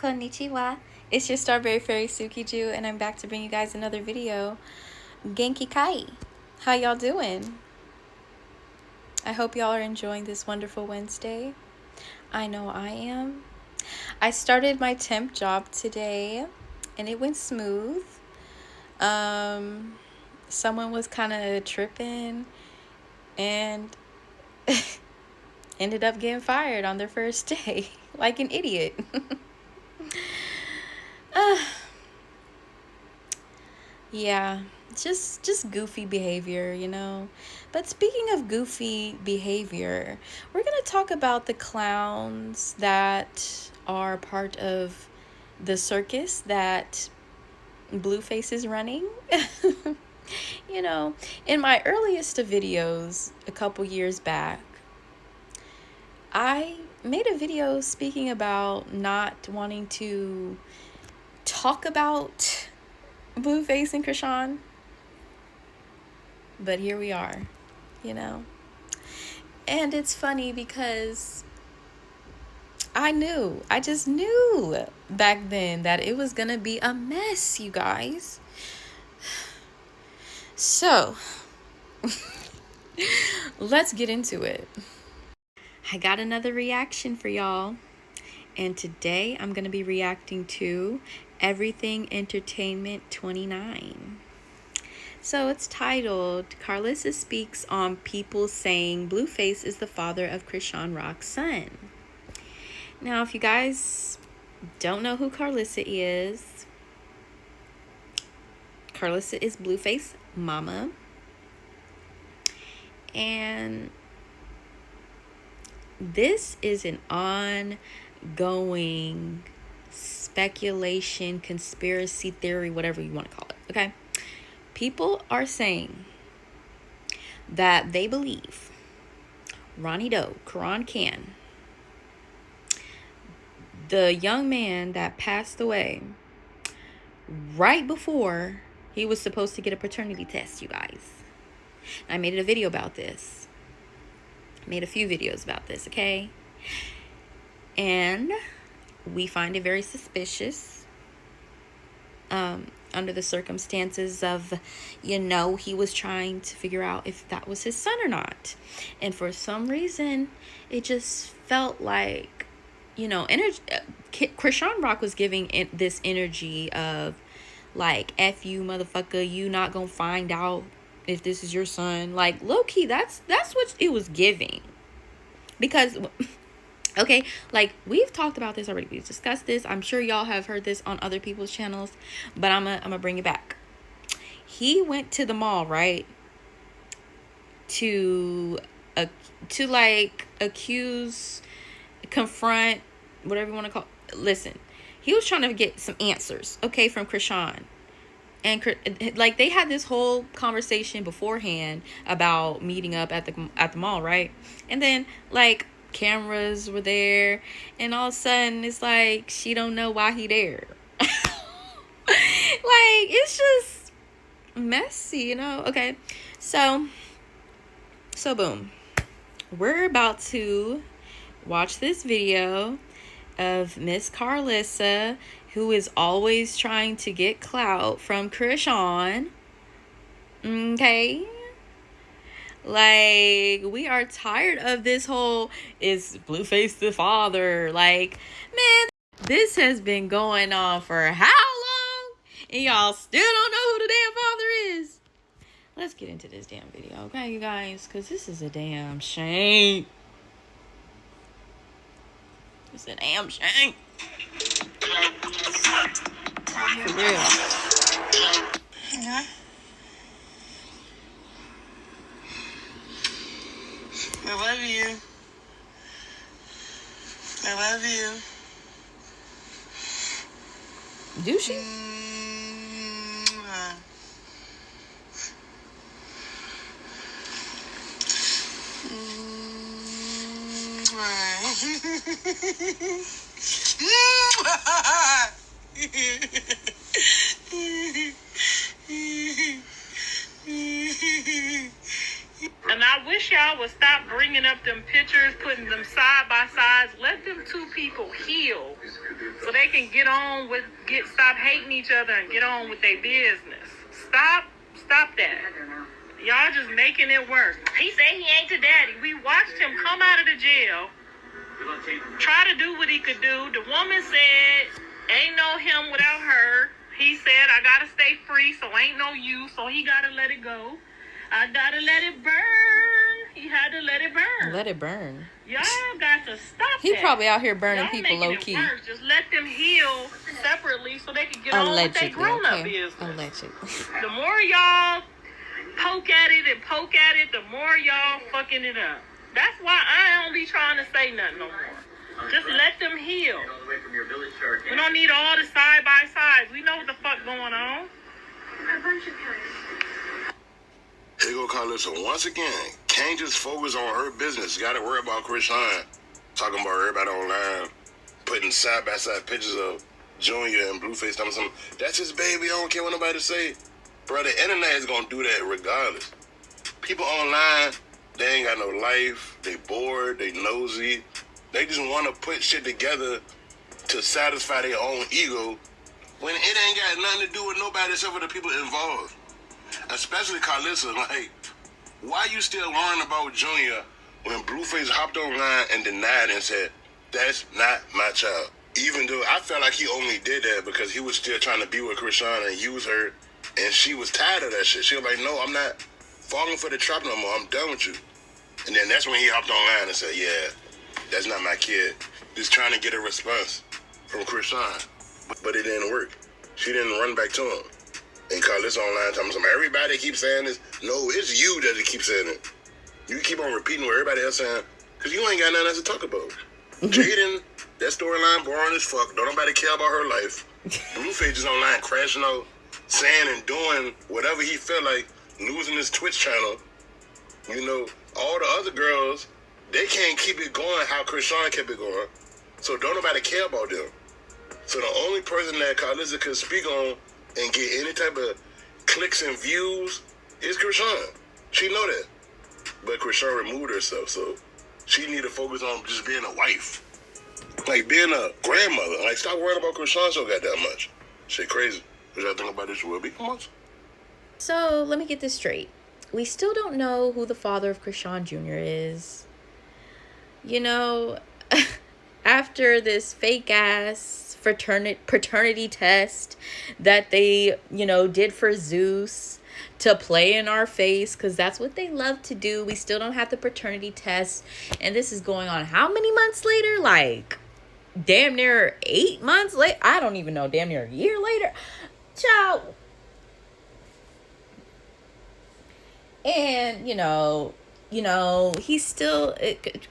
Konnichiwa. It's your Strawberry Fairy Tsukiju, and I'm back to bring you guys another video. Genki Kai. How y'all doing? I hope y'all are enjoying this wonderful Wednesday. I know I am. I started my temp job today, and it went smooth. Someone was kind of tripping and ended up getting fired on their first day like an idiot. Yeah, just goofy behavior, you know. But speaking of goofy behavior, we're going to talk about the clowns that are part of the circus that Blueface is running. You know, in my earliest of videos a couple years back, I made a video speaking about not wanting to talk about Blueface and Chrisean, but here we are, you know. And it's funny because I just knew back then that it was gonna be a mess, you guys. So let's get into it. I got another reaction for y'all, and today I'm gonna be reacting to Everything Entertainment 29. So it's titled, Carlissa Speaks on People Saying Blueface is the father of Chrisean Rock's son. Now, if you guys don't know who Carlissa is Blueface mama. And this is an ongoing speculation, conspiracy theory, whatever you want to call it, okay? People are saying that they believe Ronnie Doe, Karan Khan, the young man that passed away right before he was supposed to get a paternity test, you guys. I made a video about this. Made a few videos about this, okay? And we find it very suspicious under the circumstances of, you know, he was trying to figure out if that was his son or not. And for some reason, it just felt like, you know, Chrisean Rock was giving this energy of like, F you, motherfucker, you not gonna find out if this is your son. Like, low-key, that's what it was giving. Because, okay, like, we've talked about this already. We've discussed this. I'm sure y'all have heard this on other people's channels, but I'm gonna bring it back. He went to the mall, right? To like accuse, confront, whatever you want to call it. Listen, he was trying to get some answers, okay, from Chrisean. And like, they had this whole conversation beforehand about meeting up at the mall, right? And then like cameras were there, and all of a sudden it's like she don't know why he there. Like, it's just messy, you know. Okay, so boom, we're about to watch this video of Miss Carlissa, who is always trying to get clout from Chrisean. Okay? Like, we are tired of this whole, is Blueface the father? Like, man, this has been going on for how long? And y'all still don't know who the damn father is. Let's get into this damn video, okay, you guys? Because this is a damn shame. It's a damn shame. For real. Yeah. I love you. I love you. Do she? And I wish y'all would stop bringing up them pictures, putting them side by sides. Let them two people heal so they can stop hating each other and get on with their business. Stop that. Y'all just making it worse. He said he ain't the daddy. We watched him come out of the jail, try to do what he could do. The woman said, ain't no him without her. He said, I gotta stay free, so ain't no you, so he gotta let it go. I gotta let it burn. He had to let it burn. Let it burn. Y'all got to stop He that. probably out here burning Y'all people making low key. Worse. Just let them heal separately so they can get on with their grown-up business. Allegedly. The more y'all poke at it, the more y'all fucking it up. That's why I don't be trying to say nothing no more. Just let them heal. We don't need all the side by sides. We know what the fuck going on. Here go Carlissa. Once again, can't just focus on her business. Got to worry about Chrisean. Talking about everybody online, putting side-by-side pictures of Junior and Blueface. Something. That's his baby. I don't care what nobody say. Bro, the internet is going to do that regardless. People online, they ain't got no life. They bored. They nosy. They just want to put shit together to satisfy their own ego when it ain't got nothing to do with nobody except for the people involved. Especially Carlissa, like, why you still worrying about Junior when Blueface hopped online and denied and said, that's not my child? Even though I felt like he only did that because he was still trying to be with Chrisean and use her, and she was tired of that shit. She was like, no, I'm not falling for the trap no more. I'm done with you. And then that's when he hopped online and said, yeah, that's not my kid. Just trying to get a response from Chrisean. But it didn't work. She didn't run back to him. And Carlissa online telling me, everybody keeps saying this. No, it's you that keeps saying it. You keep on repeating what everybody else saying because you ain't got nothing else to talk about. Jaden, that storyline boring as fuck. Don't nobody care about her life. Blueface is online crashing out, saying and doing whatever he felt like, losing his Twitch channel. You know, all the other girls, they can't keep it going how Chrisean kept it going. So don't nobody care about them. So the only person that Carlissa could speak on and get any type of clicks and views is Chrisean. She know that. But Chrisean removed herself, so she need to focus on just being a wife. Like being a grandmother. Like stop worrying about Chrisean so goddamn much. Shit crazy. What y'all think about this will be? So let me get this straight. We still don't know who the father of Chrisean Jr. is. You know, after this fake ass paternity test that they, did for Zeus to play in our face, because that's what they love to do. We still don't have the paternity test, and this is going on how many months later? Like damn near 8 months later. I don't even know. Damn near a year later, child. And he's still,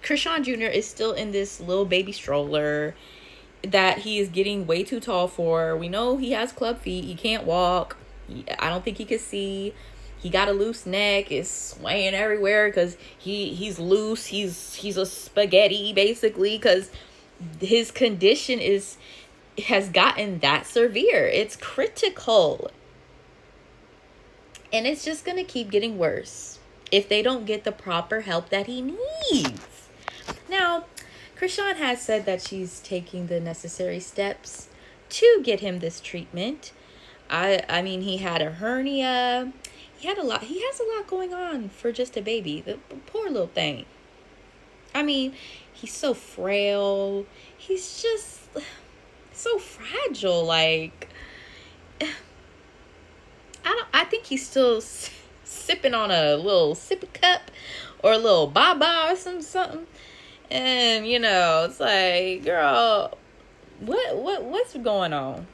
Chrisean Jr. is still in this little baby stroller that he is getting way too tall for. We know he has club feet. He can't walk. I don't think he can see. He got a loose neck. It's swaying everywhere because he's loose. He's a spaghetti basically because his condition has gotten that severe. It's critical. And it's just going to keep getting worse if they don't get the proper help that he needs. Now, Chrisean has said that she's taking the necessary steps to get him this treatment. I mean, he had a hernia. He has a lot going on for just a baby. The poor little thing. I mean, he's so frail. He's just so fragile. Like, I think he's still sipping on a little sippy cup or a little baba or something. And, it's like, girl, what's going on?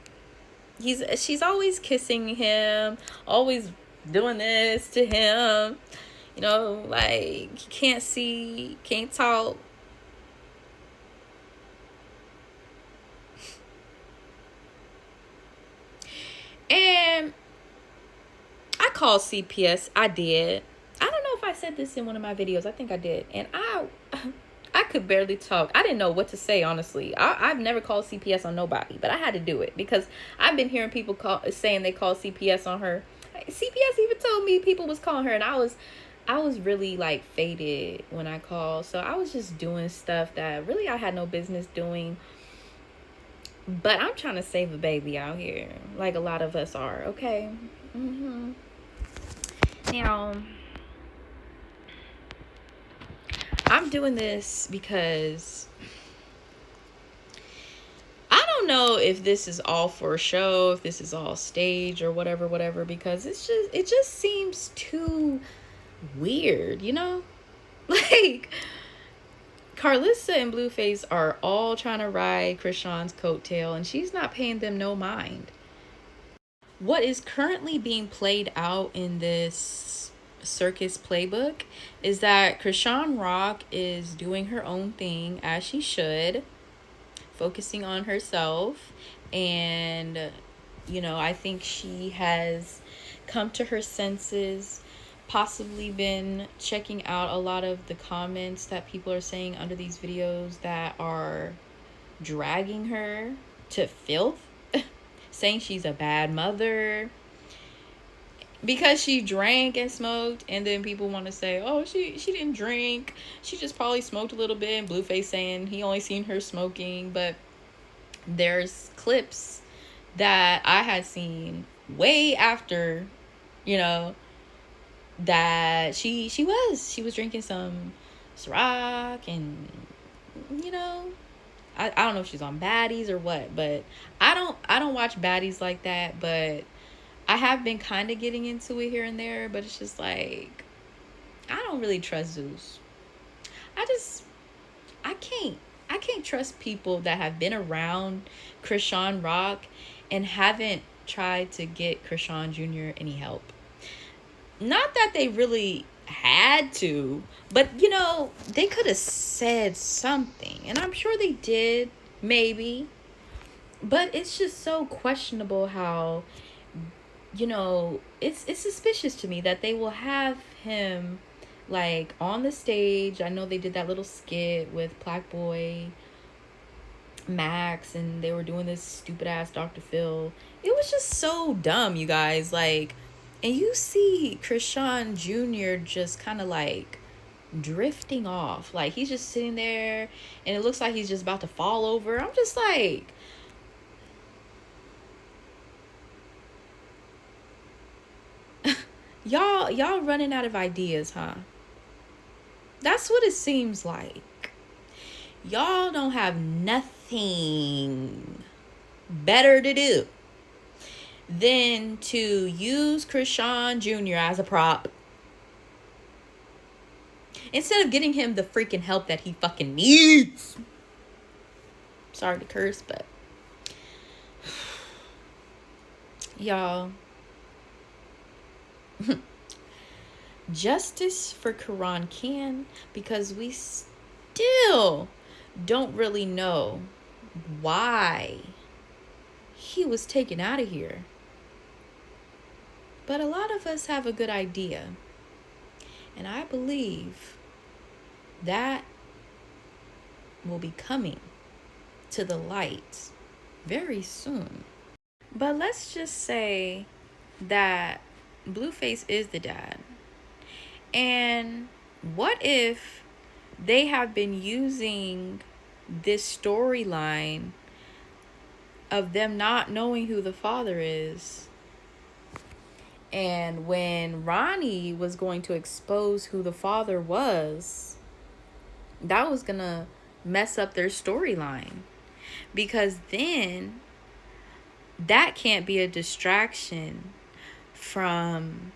She's always kissing him, always doing this to him. Like, he can't see, can't talk. And I called CPS. I did. I don't know if I said this in one of my videos. I think I did. And I could barely talk. I didn't know what to say, honestly. I've never called CPS on nobody, but I had to do it because I've been hearing people saying they called CPS on her. CPS even told me people was calling her, and I was really like faded when I called. So I was just doing stuff that really I had no business doing. But I'm trying to save a baby out here, like a lot of us are, okay? Now, I'm doing this because I don't know if this is all for a show, if this is all stage or whatever, because it just seems too weird, you know? Like, Carlissa and Blueface are all trying to ride Chrisean's coattail, and she's not paying them no mind. What is currently being played out in this circus playbook is that Chrisean Rock is doing her own thing, as she should, focusing on herself. And, you know, I think she has come to her senses, possibly been checking out a lot of the comments that people are saying under these videos that are dragging her to filth, saying she's a bad mother because she drank and smoked. And then people want to say, oh, she didn't drink, she just probably smoked a little bit. And Blueface saying he only seen her smoking. But there's clips that I had seen way after, you know, that she was drinking some Ciroc. And, you know, I don't know if she's on baddies or what, but I don't watch baddies like that. But I have been kind of getting into it here and there. But it's just like, I don't really trust Zeus. I can't trust people that have been around Chrisean Rock and haven't tried to get Chrisean Jr. any help. Not that they really had to, but, you know, they could have said something. And I'm sure they did, maybe. But it's just so questionable how, you know, it's suspicious to me that they will have him, like, on the stage. I know they did that little skit with Black Boy Max, and they were doing this stupid ass Dr. Phil. It was just so dumb, you guys. Like, and you see Chrisean Jr. just kind of like drifting off. Like, he's just sitting there and it looks like he's just about to fall over. I'm just like, y'all running out of ideas, huh? That's what it seems like. Y'all don't have nothing better to do than to use Chrisean Jr. as a prop instead of getting him the freaking help that he fucking needs. Sorry to curse, but y'all, justice for Chrisean, because we still don't really know why he was taken out of here. But a lot of us have a good idea. And I believe that will be coming to the light very soon. But let's just say that Blueface is the dad. And what if they have been using this storyline of them not knowing who the father is? And when Ronnie was going to expose who the father was, that was going to mess up their storyline. Because then that can't be a distraction from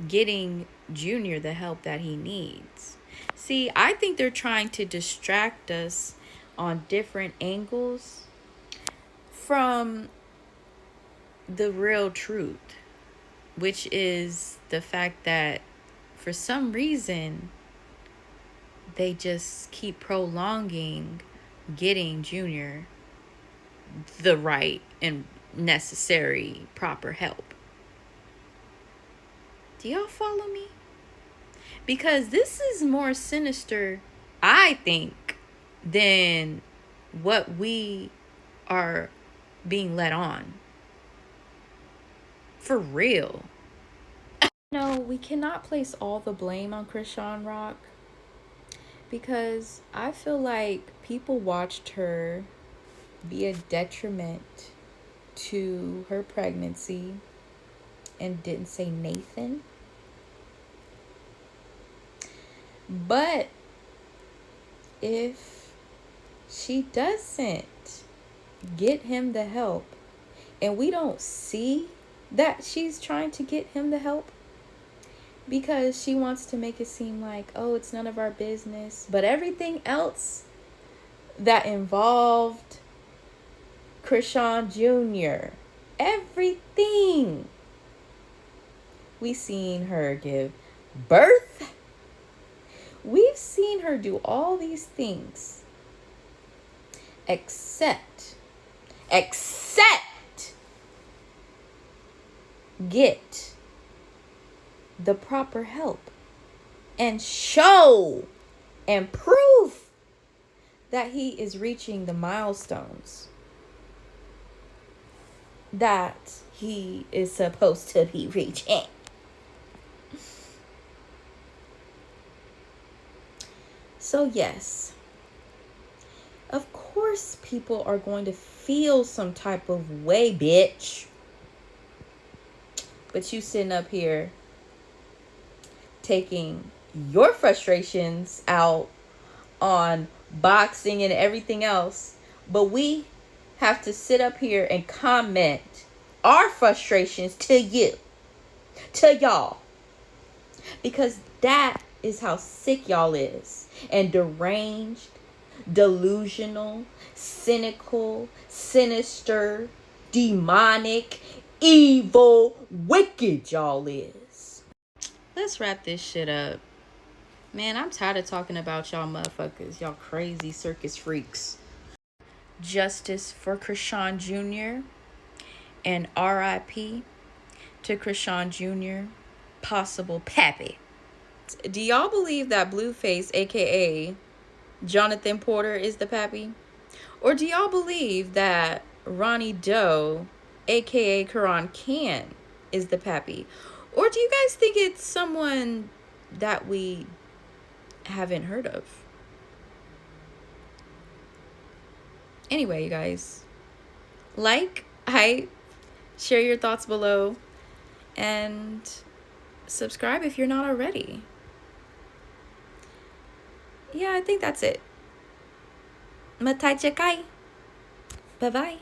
getting Junior the help that he needs. See, I think they're trying to distract us on different angles from the real truth, which is the fact that for some reason they just keep prolonging getting Junior the right and necessary proper help. Do y'all follow me? Because this is more sinister, I think, than what we are being led on. For real. No, we cannot place all the blame on Chrisean Rock, because I feel like people watched her be a detriment to her pregnancy and didn't say Nathan. But if she doesn't get him the help, and we don't see that she's trying to get him the help because she wants to make it seem like, oh, it's none of our business, but everything else that involved Chrisean Jr., everything, we seen her give birth. We've seen her do all these things except get the proper help and show and prove that he is reaching the milestones that he is supposed to be reaching. So yes, of course people are going to feel some type of way, bitch. But you sitting up here taking your frustrations out on boxing and everything else. But we have to sit up here and comment our frustrations to you, to y'all. Because that is how sick y'all is. And deranged, delusional, cynical, sinister, demonic, evil, wicked y'all is. Let's wrap this shit up. Man, I'm tired of talking about y'all motherfuckers. Y'all crazy circus freaks. Justice for Chrisean Jr. and R.I.P. to Chrisean Jr. possible pappy. Do y'all believe that Blueface, aka Jonathan Porter, is the pappy? Or do y'all believe that Ronnie Doe, aka Karan Khan, is the pappy? Or do you guys think it's someone that we haven't heard of? Anyway, you guys, like, hype, share your thoughts below, and subscribe if you're not already. Yeah, I think that's it. Matai chakai. Bye-bye.